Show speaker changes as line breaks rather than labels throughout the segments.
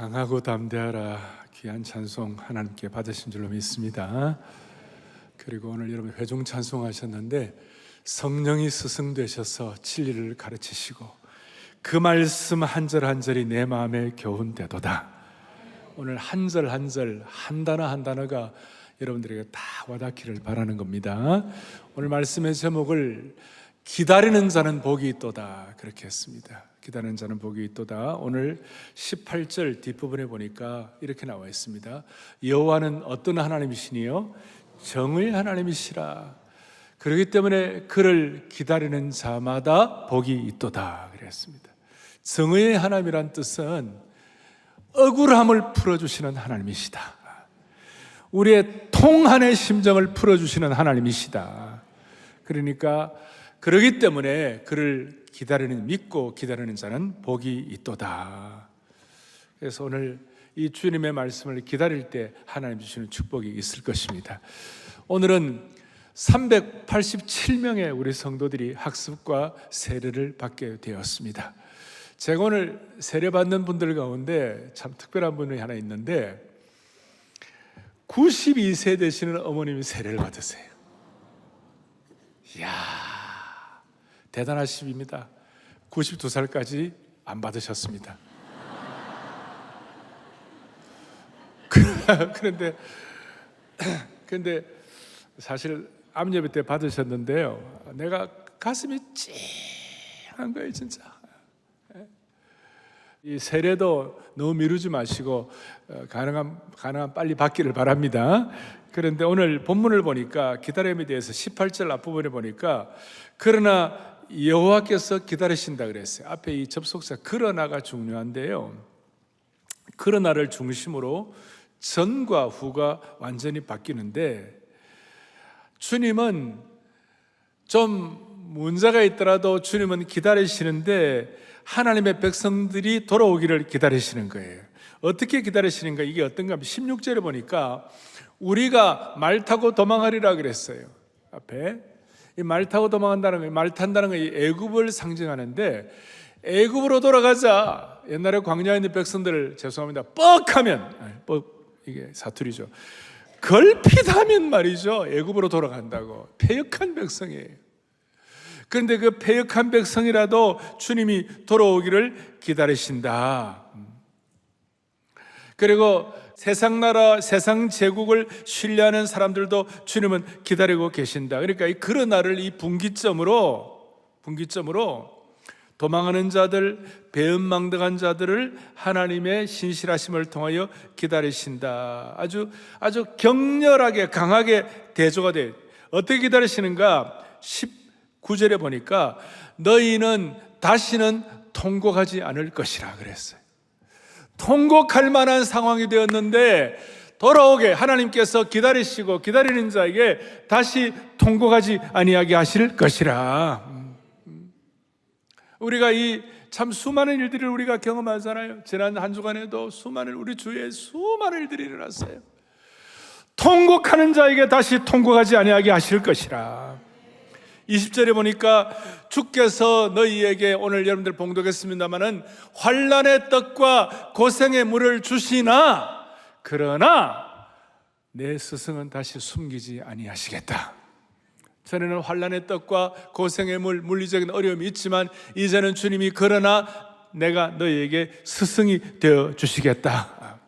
강하고 담대하라, 귀한 찬송 하나님께 받으신 줄로 믿습니다. 그리고 오늘 여러분 회중 찬송하셨는데 성령이 스승 되셔서 진리를 가르치시고 그 말씀 한 절 한 절이 내 마음에 교훈되도다. 오늘 한 절 한 절, 한 단어 한 단어가 여러분들에게 다 와닿기를 바라는 겁니다. 오늘 말씀의 제목을 기다리는 자는 복이 있도다 그렇게 했습니다. 기다리는 자는 복이 있도다. 오늘 18절 뒷부분에 보니까 이렇게 나와 있습니다. 여호와는 어떤 하나님이시니요? 정의 하나님이시라. 그렇기 때문에 그를 기다리는 자마다 복이 있도다 그랬습니다. 정의의 하나님이란 뜻은 억울함을 풀어주시는 하나님이시다. 우리의 통한의 심정을 풀어주시는 하나님이시다. 그러니까 그러기 때문에 그를 믿고 기다리는 자는 복이 있도다. 그래서 오늘 이 주님의 말씀을 기다릴 때 하나님 주시는 축복이 있을 것입니다. 오늘은 387명의 우리 성도들이 학습과 세례를 받게 되었습니다. 제가 오늘 세례받는 분들 가운데 참 특별한 분이 하나 있는데 92세 되시는 어머님이 세례를 받으세요. 이야, 대단하십니다. 92살까지 안 받으셨습니다. 그런데 사실 암예배 때 받으셨는데요, 내가 가슴이 찡한 거예요 진짜. 이 세례도 너무 미루지 마시고 가능한 빨리 받기를 바랍니다. 그런데 오늘 본문을 보니까 기다림에 대해서 18절 앞부분에 보니까 그러나 여호와께서 기다리신다 그랬어요. 앞에 이 접속사 그러나가 중요한데요, 그러나를 중심으로 전과 후가 완전히 바뀌는데 주님은 좀 문제가 있더라도 주님은 기다리시는데 하나님의 백성들이 돌아오기를 기다리시는 거예요. 어떻게 기다리시는가? 이게 어떤가 하면 16절에 보니까 우리가 말 타고 도망하리라 그랬어요. 앞에 이 말 타고 도망한다는 거, 말 탄다는 거 애굽을 상징하는데 애굽으로 돌아가자. 옛날에 광야에 있는 백성들 죄송합니다. 뻑하면 이게 사투리죠. 걸핏하면 말이죠. 애굽으로 돌아간다고. 패역한 백성이에요. 그런데 그 패역한 백성이라도 주님이 돌아오기를 기다리신다. 그리고 세상 나라, 세상 제국을 신뢰하는 사람들도 주님은 기다리고 계신다. 그러니까 이 그러나를 이 분기점으로 도망하는 자들, 배은망덕한 자들을 하나님의 신실하심을 통하여 기다리신다. 아주 격렬하게 강하게 대조가 돼요. 어떻게 기다리시는가? 19절에 보니까 너희는 다시는 통곡하지 않을 것이라 그랬어요. 통곡할 만한 상황이 되었는데 돌아오게 하나님께서 기다리시고 기다리는 자에게 다시 통곡하지 아니하게 하실 것이라. 우리가 이 참 수많은 일들을 우리가 경험하잖아요. 지난 한 주간에도 우리 주위에 수많은 일들이 일어났어요. 통곡하는 자에게 다시 통곡하지 아니하게 하실 것이라. 20절에 보니까 주께서 너희에게 오늘 여러분들 봉독했습니다마는 환난의 떡과 고생의 물을 주시나 그러나 내 스승은 다시 숨기지 아니하시겠다. 전에는 환난의 떡과 고생의 물, 물리적인 어려움이 있지만 이제는 주님이 그러나 내가 너희에게 스승이 되어 주시겠다.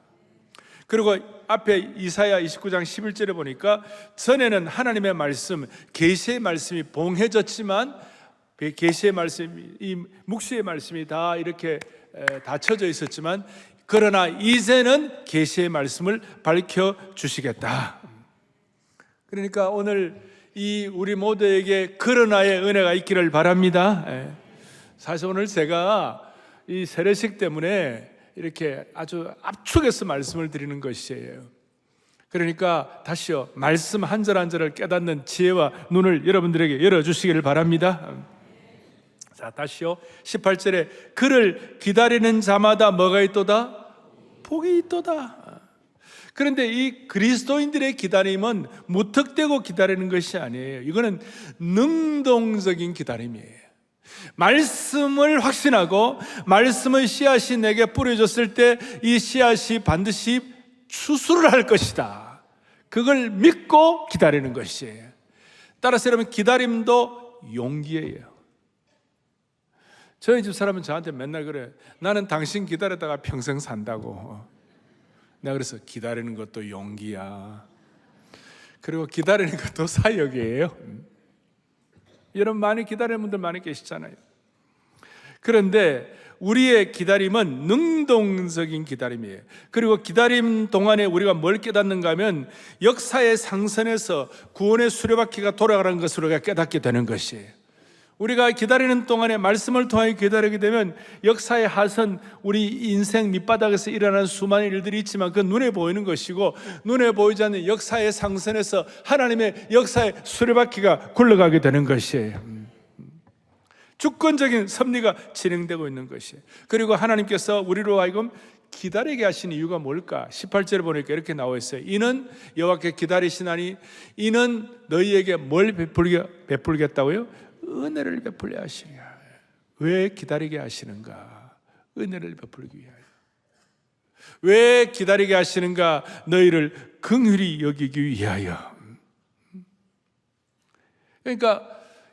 그리고 앞에 이사야 29장 11절에 보니까 전에는 하나님의 말씀, 계시의 말씀이 봉해졌지만 계시의 말씀, 이 묵시의 말씀이 다 이렇게 닫혀져 있었지만 그러나 이제는 계시의 말씀을 밝혀 주시겠다. 그러니까 오늘 이 우리 모두에게 그러나의 은혜가 있기를 바랍니다. 사실 오늘 제가 이 세례식 때문에 이렇게 아주 압축해서 말씀을 드리는 것이에요. 그러니까 다시요, 말씀 한 절 한 절을 깨닫는 지혜와 눈을 여러분들에게 열어주시기를 바랍니다. 자, 다시요, 18절에 그를 기다리는 자마다 뭐가 있도다? 복이 있도다. 그런데 이 그리스도인들의 기다림은 무턱대고 기다리는 것이 아니에요. 이거는 능동적인 기다림이에요. 말씀을 확신하고 말씀의 씨앗이 내게 뿌려졌을 때 이 씨앗이 반드시 추수를 할 것이다. 그걸 믿고 기다리는 것이에요. 따라서 여러분, 기다림도 용기예요. 저희 집 사람은 저한테 맨날 그래. 나는 당신 기다리다가 평생 산다고. 내가 그래서 기다리는 것도 용기야. 그리고 기다리는 것도 사역이에요. 여러분, 많이 기다리는 분들 많이 계시잖아요. 그런데 우리의 기다림은 능동적인 기다림이에요. 그리고 기다림 동안에 우리가 뭘 깨닫는가 하면 역사의 상선에서 구원의 수레바퀴가 돌아가는 것을 우리가 깨닫게 되는 것이에요. 우리가 기다리는 동안에 말씀을 통하여 기다리게 되면 역사의 하선, 우리 인생 밑바닥에서 일어나는 수많은 일들이 있지만 그 눈에 보이는 것이고, 눈에 보이지 않는 역사의 상선에서 하나님의 역사의 수레바퀴가 굴러가게 되는 것이에요. 주권적인 섭리가 진행되고 있는 것이에요. 그리고 하나님께서 우리로 하여금 기다리게 하신 이유가 뭘까? 18절에 보니까 이렇게 나와 있어요. 이는 여호와께 기다리시나니 이는 너희에게 뭘 베풀겠다고요? 은혜를 베풀려 하시랴. 왜 기다리게 하시는가? 은혜를 베풀기 위하여. 왜 기다리게 하시는가? 너희를 긍휼히 여기기 위하여. 그러니까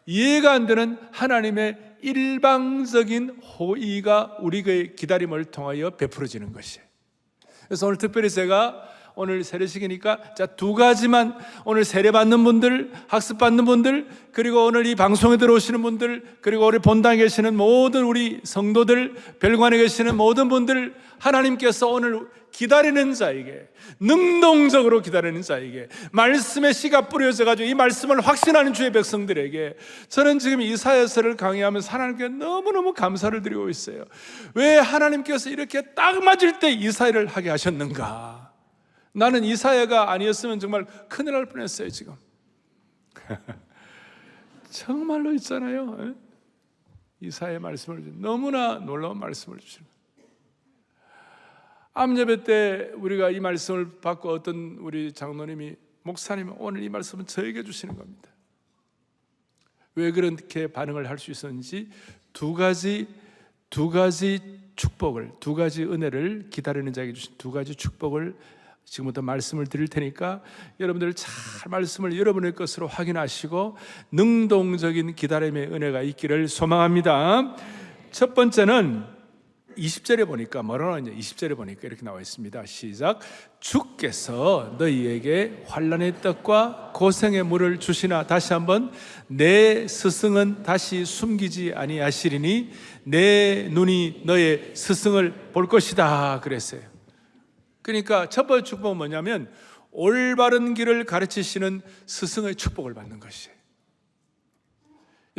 이해가 안 되는 하나님의 일방적인 호의가 우리의 기다림을 통하여 베풀어지는 것이에요. 그래서 오늘 특별히 제가 오늘 세례식이니까 자, 두 가지만, 오늘 세례받는 분들, 학습받는 분들, 그리고 오늘 이 방송에 들어오시는 분들, 그리고 우리 본당에 계시는 모든 우리 성도들, 별관에 계시는 모든 분들, 하나님께서 오늘 기다리는 자에게, 능동적으로 기다리는 자에게, 말씀의 씨가 뿌려져 가지고 이 말씀을 확신하는 주의 백성들에게, 저는 지금 이사야서를 강의하면서 하나님께 너무너무 감사를 드리고 있어요. 왜 하나님께서 이렇게 딱 맞을 때 이사야를 하게 하셨는가? 나는 이사야가 아니었으면 정말 큰일 날 뻔했어요 지금. 정말로 있잖아요. 이사야의 말씀을 너무나 놀라운 말씀을 주시는 거예요. 암예배 때 우리가 이 말씀을 받고 어떤 우리 장로님이, 목사님 오늘 이 말씀은 저에게 주시는 겁니다. 왜 그렇게 반응을 할 수 있었는지 두 가지 축복을, 두 가지 은혜를, 기다리는 자에게 주신 두 가지 축복을 지금부터 말씀을 드릴 테니까 여러분들 잘 말씀을 여러분의 것으로 확인하시고 능동적인 기다림의 은혜가 있기를 소망합니다. 첫 번째는 20절에 보니까 뭐라고 하냐? 20절에 보니까 이렇게 나와 있습니다. 시작. 주께서 너희에게 환난의 떡과 고생의 물을 주시나. 다시 한번. 내 스승은 다시 숨기지 아니하시리니 내 눈이 너의 스승을 볼 것이다 그랬어요. 그러니까 첫 번째 축복은 뭐냐면 올바른 길을 가르치시는 스승의 축복을 받는 것이에요.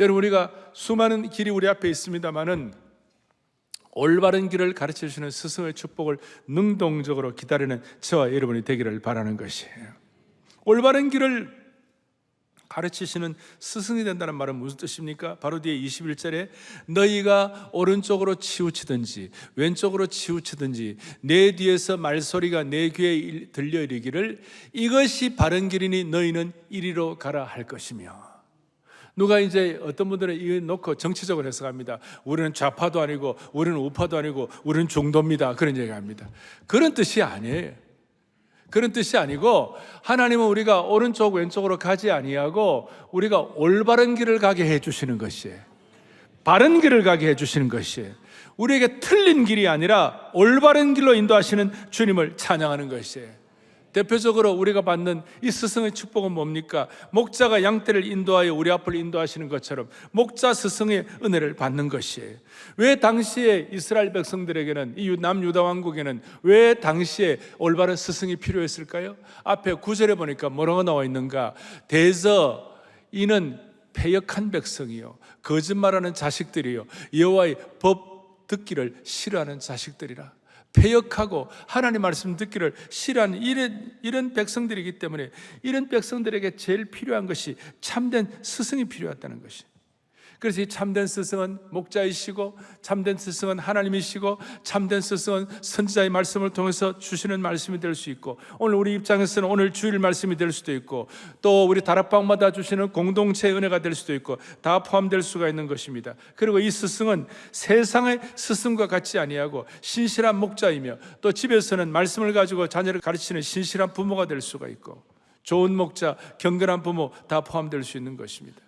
여러분, 우리가 수많은 길이 우리 앞에 있습니다만은 올바른 길을 가르치시는 스승의 축복을 능동적으로 기다리는 저와 여러분이 되기를 바라는 것이에요. 올바른 길을 가르치시는 스승이 된다는 말은 무슨 뜻입니까? 바로 뒤에 21절에 너희가 오른쪽으로 치우치든지 왼쪽으로 치우치든지 내 뒤에서 말소리가 내 귀에 들려 이르기를 이것이 바른 길이니 너희는 이리로 가라 할 것이며. 누가 이제 어떤 분들은 이거 놓고 정치적으로 해석합니다. 우리는 좌파도 아니고 우리는 우파도 아니고 우리는 중도입니다. 그런 얘기합니다. 그런 뜻이 아니에요. 그런 뜻이 아니고 하나님은 우리가 오른쪽 왼쪽으로 가지 아니하고 우리가 올바른 길을 가게 해주시는 것이에요. 바른 길을 가게 해주시는 것이에요. 우리에게 틀린 길이 아니라 올바른 길로 인도하시는 주님을 찬양하는 것이에요. 대표적으로 우리가 받는 이 스승의 축복은 뭡니까? 목자가 양떼를 인도하여 우리 앞을 인도하시는 것처럼 목자 스승의 은혜를 받는 것이에요. 왜 당시에 이스라엘 백성들에게는, 이 남유다 왕국에는 왜 당시에 올바른 스승이 필요했을까요? 앞에 9절에 보니까 뭐라고 나와 있는가? 대저 이는 패역한 백성이요 거짓말하는 자식들이요 여호와의 법 듣기를 싫어하는 자식들이라. 패역하고 하나님 말씀 듣기를 싫어하는 이런 백성들이기 때문에 이런 백성들에게 제일 필요한 것이 참된 스승이 필요했다는 것이. 그래서 이 참된 스승은 목자이시고, 참된 스승은 하나님이시고, 참된 스승은 선지자의 말씀을 통해서 주시는 말씀이 될 수 있고, 오늘 우리 입장에서는 오늘 주일 말씀이 될 수도 있고, 또 우리 다락방마다 주시는 공동체의 은혜가 될 수도 있고, 다 포함될 수가 있는 것입니다. 그리고 이 스승은 세상의 스승과 같지 아니하고 신실한 목자이며, 또 집에서는 말씀을 가지고 자녀를 가르치는 신실한 부모가 될 수가 있고, 좋은 목자, 경건한 부모 다 포함될 수 있는 것입니다.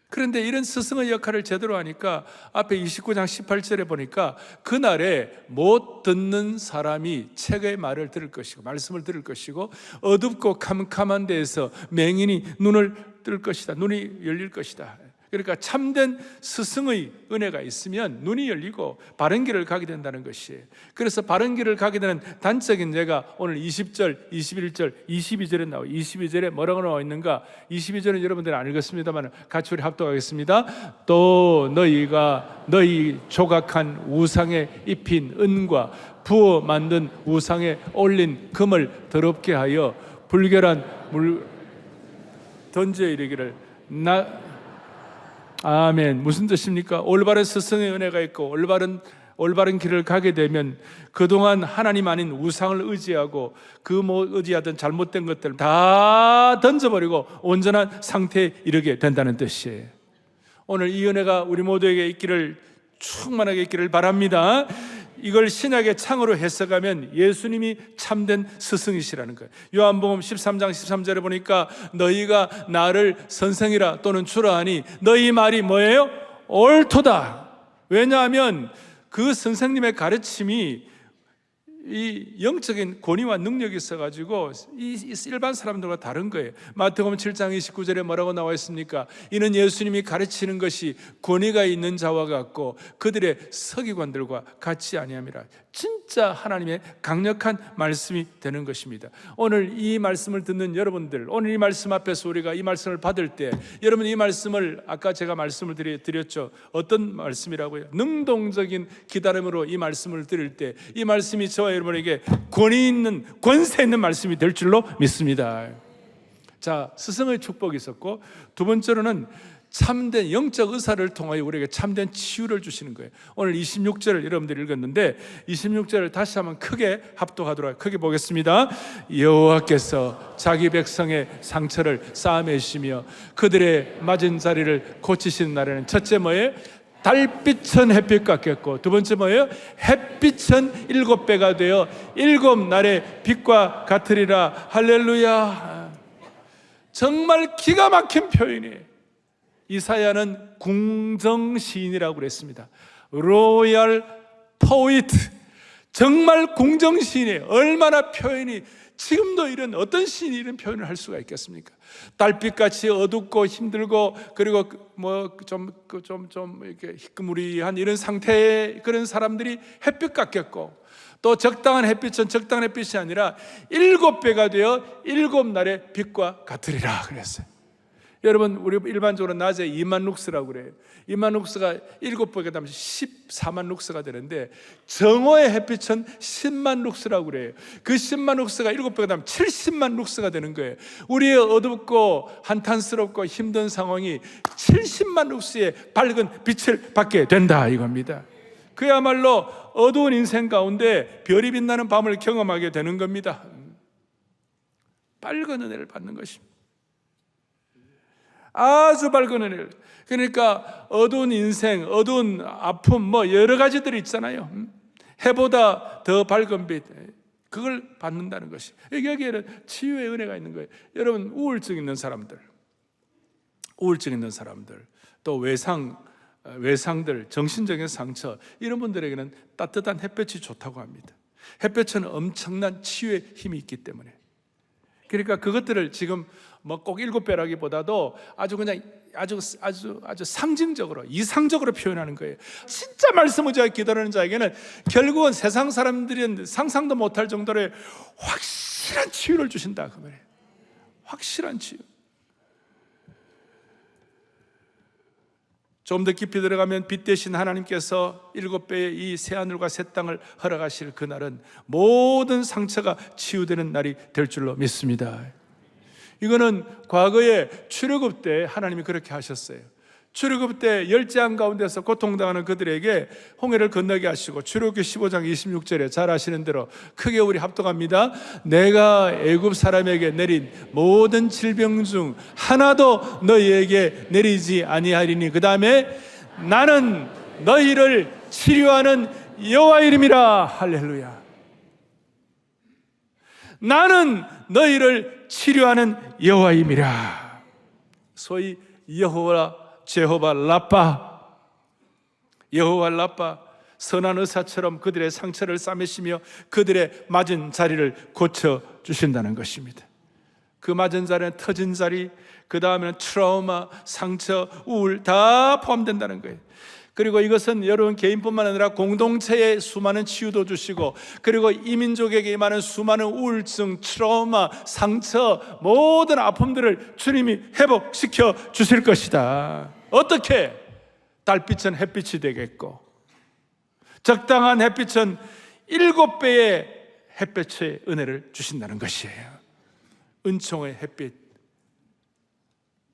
그런데 이런 스승의 역할을 제대로 하니까 앞에 29장 18절에 보니까 그날에 못 듣는 사람이 책의 말을 들을 것이고, 말씀을 들을 것이고, 어둡고 캄캄한 데에서 맹인이 눈을 뜰 것이다, 눈이 열릴 것이다. 그러니까 참된 스승의 은혜가 있으면 눈이 열리고 바른 길을 가게 된다는 것이에요. 그래서 바른 길을 가게 되는 단적인 예가 오늘 20절, 21절, 22절에 나와요. 22절에 뭐라고 나와 있는가? 22절은 여러분들이 안 읽었습니다만 같이 우리 합독하겠습니다. 또 너희가 너희 조각한 우상에 입힌 은과 부어 만든 우상에 올린 금을 더럽게 하여 불결한 물 던져 이르기를 아멘. 무슨 뜻입니까? 올바른 스승의 은혜가 있고 올바른 길을 가게 되면 그동안 하나님 아닌 우상을 의지하고 그 의지하던 잘못된 것들 다 던져버리고 온전한 상태에 이르게 된다는 뜻이에요. 오늘 이 은혜가 우리 모두에게 있기를, 충만하게 있기를 바랍니다. 이걸 신약의 창으로 해석하면 예수님이 참된 스승이시라는 거예요. 요한복음 13장 13절에 보니까 너희가 나를 선생이라 또는 주라 하니 너희 말이 뭐예요? 옳도다. 왜냐하면 그 선생님의 가르침이 이 영적인 권위와 능력이 있어가지고 이 일반 사람들과 다른 거예요. 마태복음 7장 29절에 뭐라고 나와 있습니까? 이는 예수님이 가르치는 것이 권위가 있는 자와 같고 그들의 서기관들과 같이 아니함이라. 진짜 하나님의 강력한 말씀이 되는 것입니다. 오늘 이 말씀을 듣는 여러분들, 오늘 이 말씀 앞에서 우리가 이 말씀을 받을 때, 여러분 이 말씀을 아까 제가 말씀을 드렸죠. 어떤 말씀이라고요? 능동적인 기다림으로 이 말씀을 들을 때 이 말씀이 저와 여러분에게 권위 있는, 권세 있는 말씀이 될 줄로 믿습니다. 자, 스승의 축복이 있었고, 두 번째로는 참된 영적 의사를 통하여 우리에게 참된 치유를 주시는 거예요. 오늘 26절을 여러분들이 읽었는데 26절을 다시 한번 크게 합독하도록 크게 보겠습니다. 여호와께서 자기 백성의 상처를 싸매시며 그들의 맞은 자리를 고치시는 날에는 첫째 뭐예요? 달빛은 햇빛 같겠고, 두 번째 뭐예요? 햇빛은 7배가 되어 7날의 빛과 같으리라. 할렐루야. 정말 기가 막힌 표현이에요. 이사야는 궁정시인이라고 그랬습니다. 로얄 포이트, 정말 궁정시인이에요. 얼마나 표현이, 지금도 어떤 시인이 이런 표현을 할 수가 있겠습니까? 달빛같이 어둡고 힘들고, 그리고 좀 이렇게 희끄무리한 이런 상태의 그런 사람들이 햇빛 같겠고, 또 적당한 햇빛은 적당한 햇빛이 아니라 7배가 되어 7날의 빛과 같으리라 그랬어요. 여러분, 우리 일반적으로 낮에 2만 룩스라고 그래요. 2만 룩스가 7배가 되면 14만 룩스가 되는데, 정오의 햇빛은 10만 룩스라고 그래요. 그 10만 룩스가 7배가 되면 70만 룩스가 되는 거예요. 우리의 어둡고 한탄스럽고 힘든 상황이 70만 룩스의 밝은 빛을 받게 된다 이겁니다. 그야말로 어두운 인생 가운데 별이 빛나는 밤을 경험하게 되는 겁니다. 밝은 은혜를 받는 것입니다. 아주 밝은 은혜를. 그러니까 어두운 인생, 어두운 아픔, 여러 가지들이 있잖아요. 해보다 더 밝은 빛, 그걸 받는다는 것이, 여기에는 치유의 은혜가 있는 거예요. 여러분, 우울증 있는 사람들, 또 외상들, 정신적인 상처, 이런 분들에게는 따뜻한 햇볕이 좋다고 합니다. 햇볕은 엄청난 치유의 힘이 있기 때문에. 그러니까 그것들을 지금 꼭 7배라기보다도 아주 상징적으로, 이상적으로 표현하는 거예요. 진짜 말씀 의지하여 기다리는 자에게는 결국은 세상 사람들은 상상도 못할 정도로 확실한 치유를 주신다 그 말이에요. 확실한 치유. 좀 더 깊이 들어가면 빛 대신 하나님께서 7배의 이 새하늘과 새 땅을 허락하실 그날은 모든 상처가 치유되는 날이 될 줄로 믿습니다. 이거는 과거에 출애굽 때 하나님이 그렇게 하셨어요. 출애굽 때 열재앙 가운데서 고통당하는 그들에게 홍해를 건너게 하시고, 출애굽기 15장 26절에 잘 아시는 대로 크게 우리 합독합니다. 내가 애굽 사람에게 내린 모든 질병 중 하나도 너희에게 내리지 아니하리니 그 다음에 나는 너희를 치료하는 여호와 이름이라. 할렐루야. 나는 너희를 치료하는 여호와임이라. 소위 제호바 라파, 여호와 라파, 선한 의사처럼 그들의 상처를 싸매시며 그들의 맞은 자리를 고쳐주신다는 것입니다. 그 맞은 자리는 터진 자리, 그 다음에는 트라우마, 상처, 우울 다 포함된다는 거예요. 그리고 이것은 여러분 개인뿐만 아니라 공동체에 수많은 치유도 주시고, 그리고 이민족에게 임하는 수많은 우울증, 트라우마, 상처, 모든 아픔들을 주님이 회복시켜 주실 것이다. 어떻게? 달빛은 햇빛이 되겠고, 적당한 햇빛은 7배의 햇빛의 은혜를 주신다는 것이에요. 은총의 햇빛,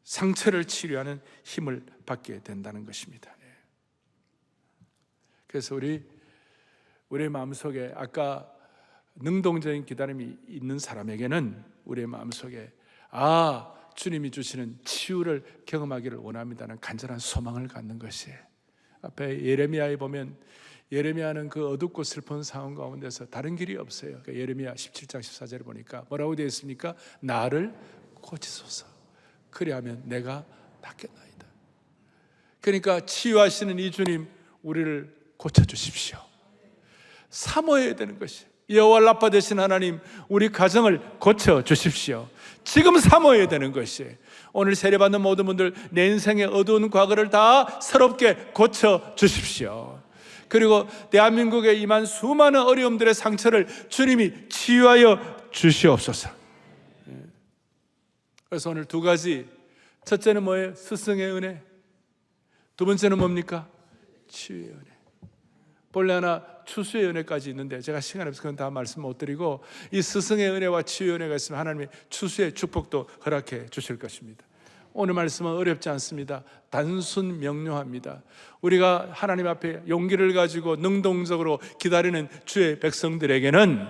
상처를 치료하는 힘을 받게 된다는 것입니다. 그래서 우리의 마음속에, 아까 능동적인 기다림이 있는 사람에게는 우리의 마음속에 주님이 주시는 치유를 경험하기를 원합니다는 간절한 소망을 갖는 것이에요. 앞에 예레미야에 보면 예레미야는 그 어둡고 슬픈 상황 가운데서 다른 길이 없어요. 그러니까 예레미야 17장 14절에 보니까 뭐라고 되어 있습니까? 나를 고치소서, 그리하면 내가 낫겠나이다. 그러니까 치유하시는 이 주님, 우리를 고쳐주십시오. 사모해야 되는 것이, 여호와 라파 되신 하나님, 우리 가정을 고쳐주십시오. 지금 사모해야 되는 것이, 오늘 세례받는 모든 분들 내 인생의 어두운 과거를 다 새롭게 고쳐주십시오. 그리고 대한민국에 임한 수많은 어려움들의 상처를 주님이 치유하여 주시옵소서. 그래서 오늘 두 가지, 첫째는 뭐예요? 스승의 은혜. 두 번째는 뭡니까? 치유의 은혜. 본래 하나 추수의 은혜까지 있는데 제가 시간이 없어서 그건 다 말씀 못 드리고, 이 스승의 은혜와 치유의 은혜가 있으면 하나님이 추수의 축복도 허락해 주실 것입니다. 오늘 말씀은 어렵지 않습니다. 단순 명료합니다. 우리가 하나님 앞에 용기를 가지고 능동적으로 기다리는 주의 백성들에게는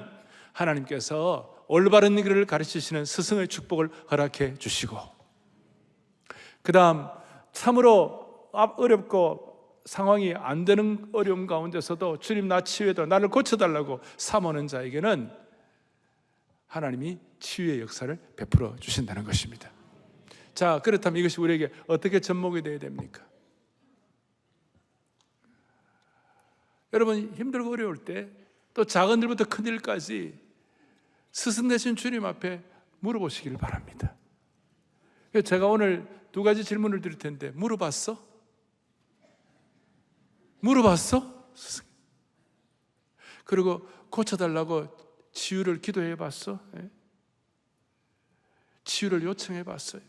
하나님께서 올바른 길을 가르치시는 스승의 축복을 허락해 주시고, 그 다음 참으로 어렵고 상황이 안 되는 어려움 가운데서도 주님 나 치유해도 나를 고쳐달라고 사모하는 자에게는 하나님이 치유의 역사를 베풀어 주신다는 것입니다. 자, 그렇다면 이것이 우리에게 어떻게 접목이 되어야 됩니까? 여러분, 힘들고 어려울 때, 또 작은 일부터 큰 일까지 스승 되신 주님 앞에 물어보시길 바랍니다. 제가 오늘 두 가지 질문을 드릴 텐데, 물어봤어? 그리고 고쳐달라고 치유를 기도해 봤어? 치유를 요청해 봤어요?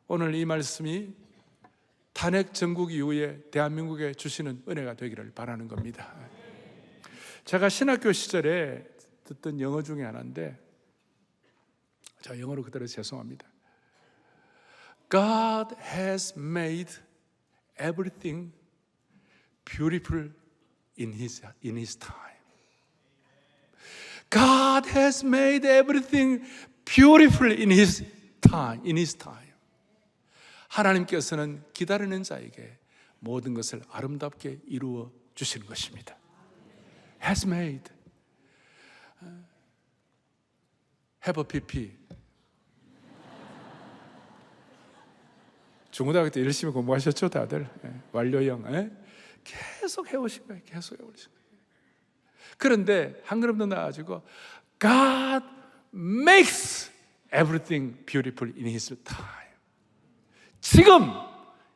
오늘 이 말씀이 탄핵 정국 이후에 대한민국에 주시는 은혜가 되기를 바라는 겁니다. 제가 신학교 시절에 듣던 영어 중에 하나인데, 제가 영어로 그대로 죄송합니다. God has made everything beautiful in his time. God has made everything beautiful in his time. 하나님께서는 기다리는 자에게 모든 것을 아름답게 이루어 주시는 것입니다. Has made. Have a PP. 중고등학교 때 열심히 공부하셨죠, 다들? 완료형. 계속 해오신 거예요. 계속 해오신 거예요. 그런데 한 걸음 더 나아가지고 God makes everything beautiful in His time. 지금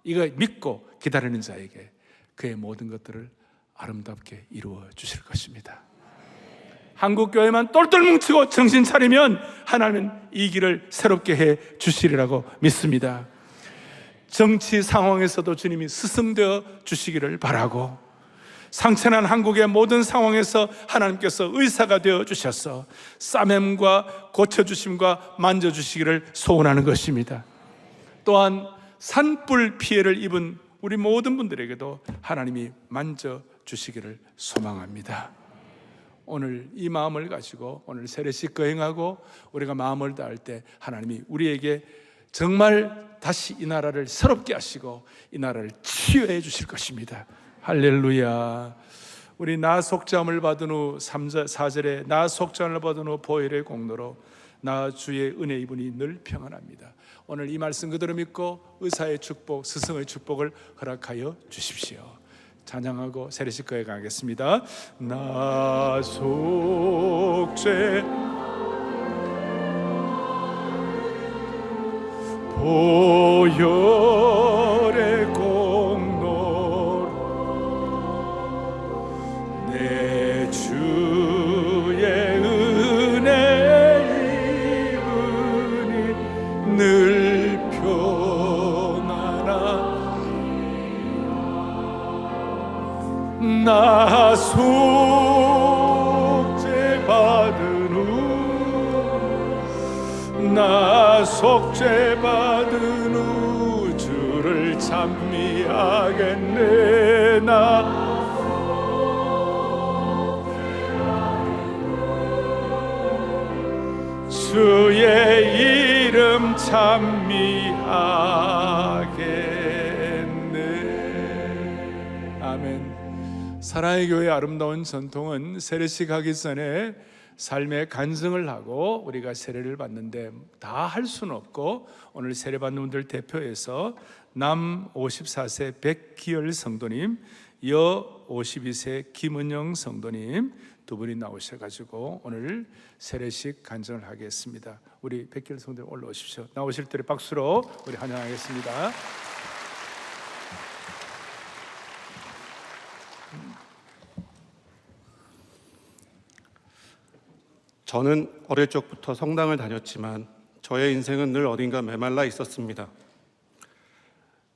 이거 믿고 기다리는 자에게 그의 모든 것들을 아름답게 이루어 주실 것입니다. 한국 교회만 똘똘 뭉치고 정신 차리면 하나님은 이 길을 새롭게 해 주시리라고 믿습니다. 정치 상황에서도 주님이 스승되어 주시기를 바라고, 상처난 한국의 모든 상황에서 하나님께서 의사가 되어 주셔서 싸매임과 고쳐주심과 만져주시기를 소원하는 것입니다. 또한 산불 피해를 입은 우리 모든 분들에게도 하나님이 만져주시기를 소망합니다. 오늘 이 마음을 가지고 오늘 세례식 거행하고 우리가 마음을 다할 때 하나님이 우리에게 정말 다시 이 나라를 새롭게 하시고 이 나라를 치유해 주실 것입니다. 할렐루야. 우리 나 속죄함을 받은 후 4절에 나 속죄함을 받은 후 보혈의 공로로 나 주의 은혜 입으니 늘 평안합니다. 오늘 이 말씀 그대로 믿고 의사의 축복, 스승의 축복을 허락하여 주십시오. 찬양하고 세례식 거에 가겠습니다. 나 속죄 보혈의 공로로 내 주의 은혜 입으니 늘 평안하 나 속죄 받은 후 나 속죄 받은 후 주를 찬미하겠네 나 주의 이름 찬미하겠네. 아멘. 사랑의 교회의 아름다운 전통은 세례식 하기 전에 삶의 간증을 하고 우리가 세례를 받는데 다 할 수는 없고 오늘 세례 받는 분들 대표해서 남 54세 백기열 성도님, 여 52세 김은영 성도님 두 분이 나오셔가지고 오늘 세례식 간증을 하겠습니다. 우리 백기열 성도님 올라오십시오. 나오실 때 박수로 우리 환영하겠습니다.
저는 어릴 적부터 성당을 다녔지만 저의 인생은 늘 어딘가 메말라 있었습니다.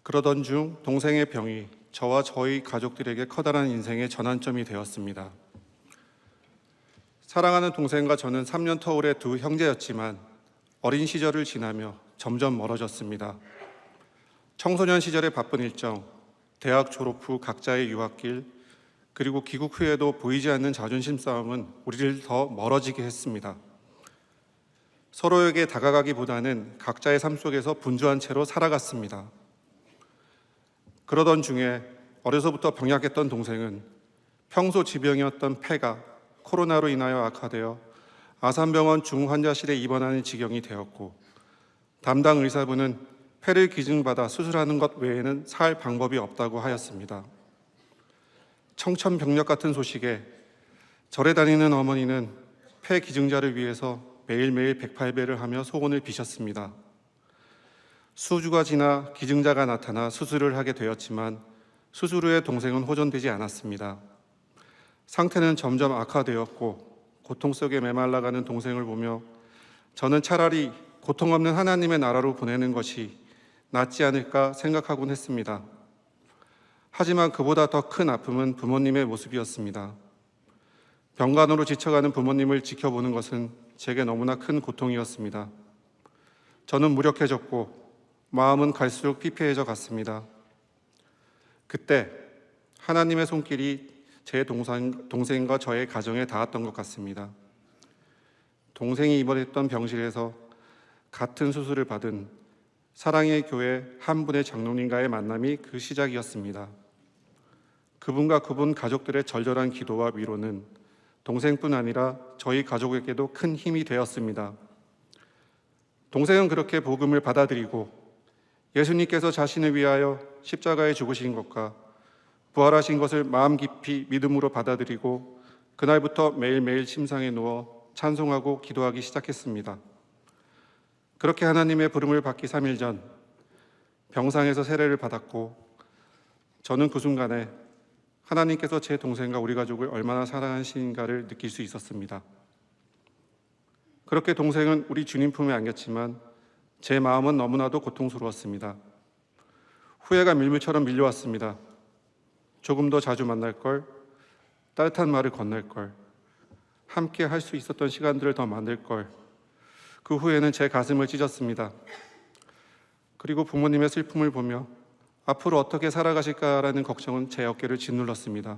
그러던 중 동생의 병이 저와 저희 가족들에게 커다란 인생의 전환점이 되었습니다. 사랑하는 동생과 저는 3년 터울의 두 형제였지만 어린 시절을 지나며 점점 멀어졌습니다. 청소년 시절의 바쁜 일정, 대학 졸업 후 각자의 유학길, 그리고 귀국 후에도 보이지 않는 자존심 싸움은 우리를 더 멀어지게 했습니다. 서로에게 다가가기보다는 각자의 삶 속에서 분주한 채로 살아갔습니다. 그러던 중에 어려서부터 병약했던 동생은 평소 지병이었던 폐가 코로나로 인하여 악화되어 아산병원 중환자실에 입원하는 지경이 되었고 담당 의사분은 폐를 기증받아 수술하는 것 외에는 살 방법이 없다고 하였습니다. 청천벽력 같은 소식에 절에 다니는 어머니는 폐 기증자를 위해서 매일매일 108배를 하며 소원을 비셨습니다. 수주가 지나 기증자가 나타나 수술을 하게 되었지만 수술 후에 동생은 호전되지 않았습니다. 상태는 점점 악화되었고 고통 속에 메말라가는 동생을 보며 저는 차라리 고통 없는 하나님의 나라로 보내는 것이 낫지 않을까 생각하곤 했습니다. 하지만 그보다 더 큰 아픔은 부모님의 모습이었습니다. 병간호로 지쳐가는 부모님을 지켜보는 것은 제게 너무나 큰 고통이었습니다. 저는 무력해졌고 마음은 갈수록 피폐해져 갔습니다. 그때 하나님의 손길이 제 동생과 저의 가정에 닿았던 것 같습니다. 동생이 입원했던 병실에서 같은 수술을 받은 사랑의 교회 한 분의 장로님과의 만남이 그 시작이었습니다. 그분과 그분 가족들의 절절한 기도와 위로는 동생뿐 아니라 저희 가족에게도 큰 힘이 되었습니다. 동생은 그렇게 복음을 받아들이고 예수님께서 자신을 위하여 십자가에 죽으신 것과 부활하신 것을 마음 깊이 믿음으로 받아들이고 그날부터 매일매일 침상에 누워 찬송하고 기도하기 시작했습니다. 그렇게 하나님의 부름을 받기 3일 전 병상에서 세례를 받았고 저는 그 순간에 하나님께서 제 동생과 우리 가족을 얼마나 사랑하시는가를 느낄 수 있었습니다. 그렇게 동생은 우리 주님 품에 안겼지만 제 마음은 너무나도 고통스러웠습니다. 후회가 밀물처럼 밀려왔습니다. 조금 더 자주 만날 걸, 따뜻한 말을 건넬 걸, 함께 할 수 있었던 시간들을 더 만들 걸. 그 후에는 제 가슴을 찢었습니다. 그리고 부모님의 슬픔을 보며 앞으로 어떻게 살아가실까라는 걱정은 제 어깨를 짓눌렀습니다.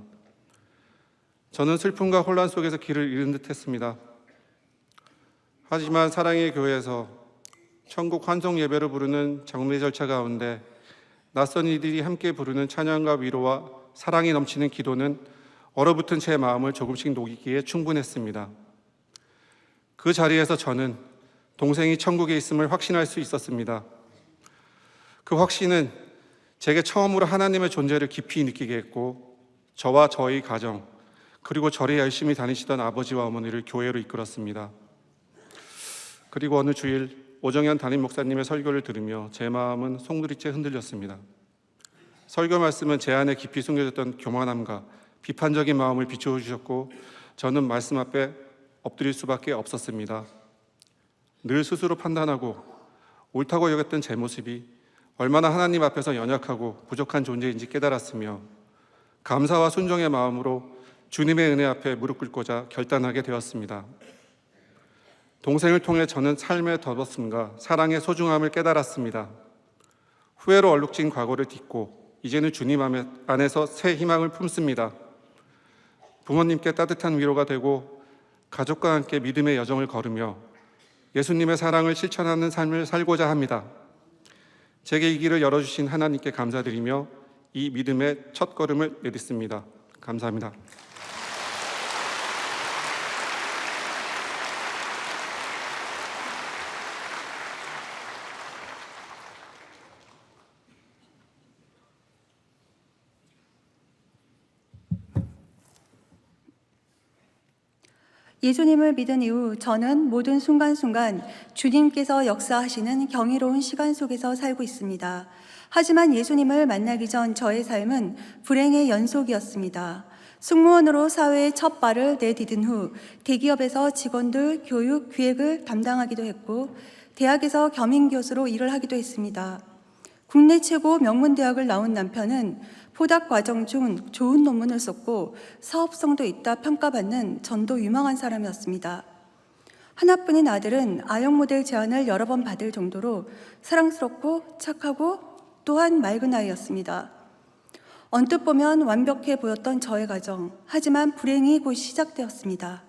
저는 슬픔과 혼란 속에서 길을 잃은 듯했습니다. 하지만 사랑의 교회에서 천국 환송 예배를 부르는 장례 절차 가운데 낯선 이들이 함께 부르는 찬양과 위로와 사랑이 넘치는 기도는 얼어붙은 제 마음을 조금씩 녹이기에 충분했습니다. 그 자리에서 저는 동생이 천국에 있음을 확신할 수 있었습니다. 그 확신은 제게 처음으로 하나님의 존재를 깊이 느끼게 했고, 저와 저희 가정, 그리고 절에 열심히 다니시던 아버지와 어머니를 교회로 이끌었습니다. 그리고 어느 주일 오정현 담임 목사님의 설교를 들으며 제 마음은 송두리째 흔들렸습니다. 설교 말씀은 제 안에 깊이 숨겨졌던 교만함과 비판적인 마음을 비추어 주셨고, 저는 말씀 앞에 엎드릴 수밖에 없었습니다. 늘 스스로 판단하고 옳다고 여겼던 제 모습이 얼마나 하나님 앞에서 연약하고 부족한 존재인지 깨달았으며, 감사와 순종의 마음으로 주님의 은혜 앞에 무릎 꿇고자 결단하게 되었습니다. 동생을 통해 저는 삶의 더웠음과 사랑의 소중함을 깨달았습니다. 후회로 얼룩진 과거를 딛고 이제는 주님 안에서 새 희망을 품습니다. 부모님께 따뜻한 위로가 되고 가족과 함께 믿음의 여정을 걸으며 예수님의 사랑을 실천하는 삶을 살고자 합니다. 제게 이 길을 열어주신 하나님께 감사드리며 이 믿음의 첫 걸음을 내딛습니다. 감사합니다.
예수님을 믿은 이후 저는 모든 순간순간 주님께서 역사하시는 경이로운 시간 속에서 살고 있습니다. 하지만 예수님을 만나기 전 저의 삶은 불행의 연속이었습니다. 승무원으로 사회의 첫 발을 내디딘 후 대기업에서 직원들 교육, 기획을 담당하기도 했고, 대학에서 겸임교수로 일을 하기도 했습니다. 국내 최고 명문대학을 나온 남편은 포닥 과정 중 좋은 논문을 썼고 사업성도 있다 평가받는 전도 유망한 사람이었습니다. 하나뿐인 아들은 아역 모델 제안을 여러 번 받을 정도로 사랑스럽고 착하고 또한 맑은 아이였습니다. 언뜻 보면 완벽해 보였던 저의 가정, 하지만 불행이 곧 시작되었습니다.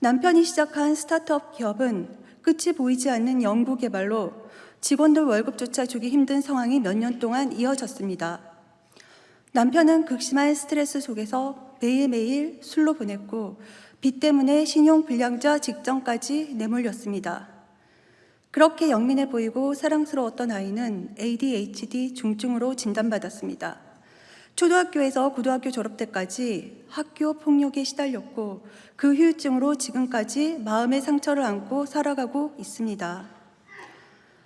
남편이 시작한 스타트업 기업은 끝이 보이지 않는 연구개발로 직원들 월급조차 주기 힘든 상황이 몇 년 동안 이어졌습니다. 남편은 극심한 스트레스 속에서 매일매일 술로 보냈고, 빚 때문에 신용불량자 직전까지 내몰렸습니다. 그렇게 영민해 보이고 사랑스러웠던 아이는 ADHD 중증으로 진단받았습니다. 초등학교에서 고등학교 졸업 때까지 학교 폭력에 시달렸고, 그 후유증으로 지금까지 마음의 상처를 안고 살아가고 있습니다.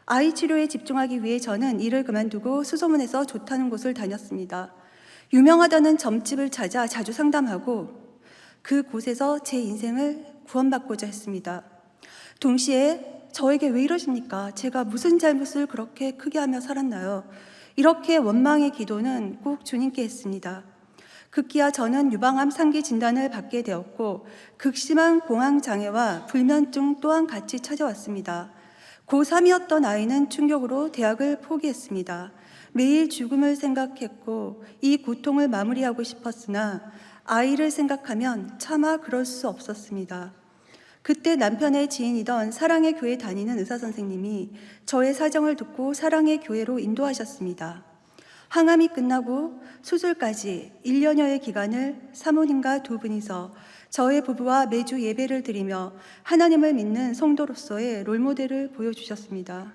아이 치료에 집중하기 위해 저는 일을 그만두고 수소문해서 좋다는 곳을 다녔습니다. 유명하다는 점집을 찾아 자주 상담하고 그 곳에서 제 인생을 구원받고자 했습니다. 동시에 저에게 왜 이러십니까? 제가 무슨 잘못을 그렇게 크게 하며 살았나요? 이렇게 원망의 기도는 꼭 주님께 했습니다. 급기야 저는 유방암 3기 진단을 받게 되었고, 극심한 공황장애와 불면증 또한 같이 찾아왔습니다. 고3이었던 아이는 충격으로 대학을 포기했습니다. 매일 죽음을 생각했고 이 고통을 마무리하고 싶었으나 아이를 생각하면 차마 그럴 수 없었습니다. 그때 남편의 지인이던 사랑의 교회 다니는 의사 선생님이 저의 사정을 듣고 사랑의 교회로 인도하셨습니다. 항암이 끝나고 수술까지 1년여의 기간을 사모님과 두 분이서 저의 부부와 매주 예배를 드리며 하나님을 믿는 성도로서의 롤모델을 보여주셨습니다.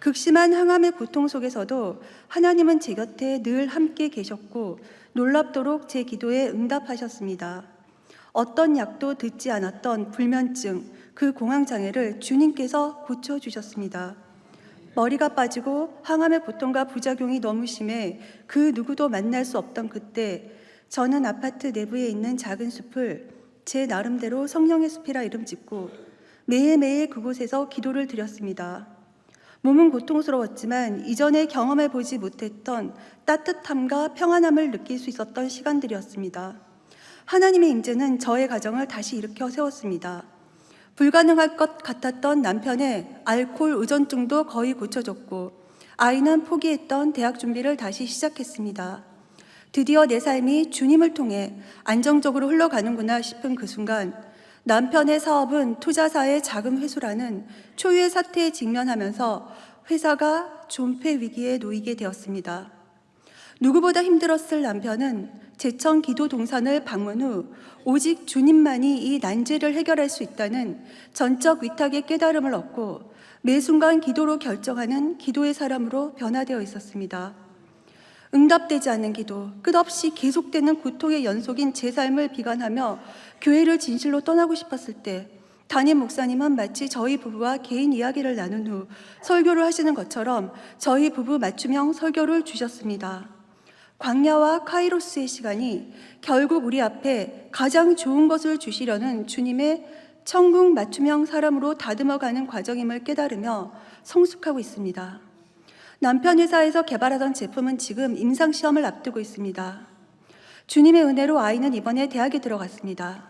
극심한 항암의 고통 속에서도 하나님은 제 곁에 늘 함께 계셨고 놀랍도록 제 기도에 응답하셨습니다. 어떤 약도 듣지 않았던 불면증, 그 공황장애를 주님께서 고쳐주셨습니다. 머리가 빠지고 항암의 고통과 부작용이 너무 심해 그 누구도 만날 수 없던 그때, 저는 아파트 내부에 있는 작은 숲을 제 나름대로 성령의 숲이라 이름 짓고 매일매일 그곳에서 기도를 드렸습니다. 몸은 고통스러웠지만 이전에 경험해 보지 못했던 따뜻함과 평안함을 느낄 수 있었던 시간들이었습니다. 하나님의 임재는 저의 가정을 다시 일으켜 세웠습니다. 불가능할 것 같았던 남편의 알코올 의존증도 거의 고쳐졌고, 아이는 포기했던 대학 준비를 다시 시작했습니다. 드디어 내 삶이 주님을 통해 안정적으로 흘러가는구나 싶은 그 순간 남편의 사업은 투자사의 자금 회수라는 초유의 사태에 직면하면서 회사가 존폐 위기에 놓이게 되었습니다. 누구보다 힘들었을 남편은 제천 기도 동산을 방문 후 오직 주님만이 이 난제를 해결할 수 있다는 전적 위탁의 깨달음을 얻고 매 순간 기도로 결정하는 기도의 사람으로 변화되어 있었습니다. 응답되지 않는 기도, 끝없이 계속되는 고통의 연속인 제 삶을 비관하며 교회를 진실로 떠나고 싶었을 때 담임 목사님은 마치 저희 부부와 개인 이야기를 나눈 후 설교를 하시는 것처럼 저희 부부 맞춤형 설교를 주셨습니다. 광야와 카이로스의 시간이 결국 우리 앞에 가장 좋은 것을 주시려는 주님의 천국 맞춤형 사람으로 다듬어가는 과정임을 깨달으며 성숙하고 있습니다. 남편 회사에서 개발하던 제품은 지금 임상시험을 앞두고 있습니다. 주님의 은혜로 아이는 이번에 대학에 들어갔습니다.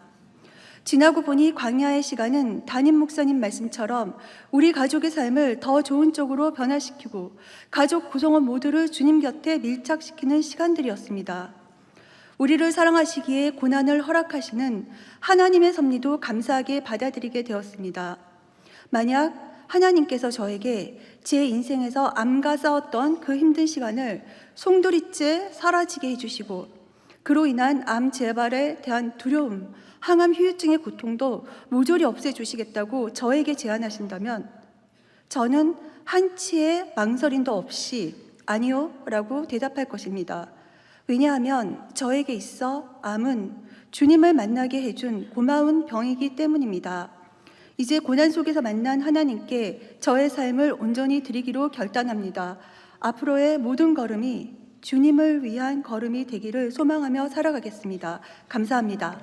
지나고 보니 광야의 시간은 담임 목사님 말씀처럼 우리 가족의 삶을 더 좋은 쪽으로 변화시키고 가족 구성원 모두를 주님 곁에 밀착시키는 시간들이었습니다. 우리를 사랑하시기에 고난을 허락하시는 하나님의 섭리도 감사하게 받아들이게 되었습니다. 만약 하나님께서 저에게 제 인생에서 암과 싸웠던 그 힘든 시간을 송두리째 사라지게 해주시고 그로 인한 암 재발에 대한 두려움, 항암 후유증의 고통도 모조리 없애주시겠다고 저에게 제안하신다면 저는 한치의 망설임도 없이 아니요 라고 대답할 것입니다. 왜냐하면 저에게 있어 암은 주님을 만나게 해준 고마운 병이기 때문입니다. 이제 고난 속에서 만난 하나님께 저의 삶을 온전히 드리기로 결단합니다. 앞으로의 모든 걸음이 주님을 위한 걸음이 되기를 소망하며 살아가겠습니다. 감사합니다.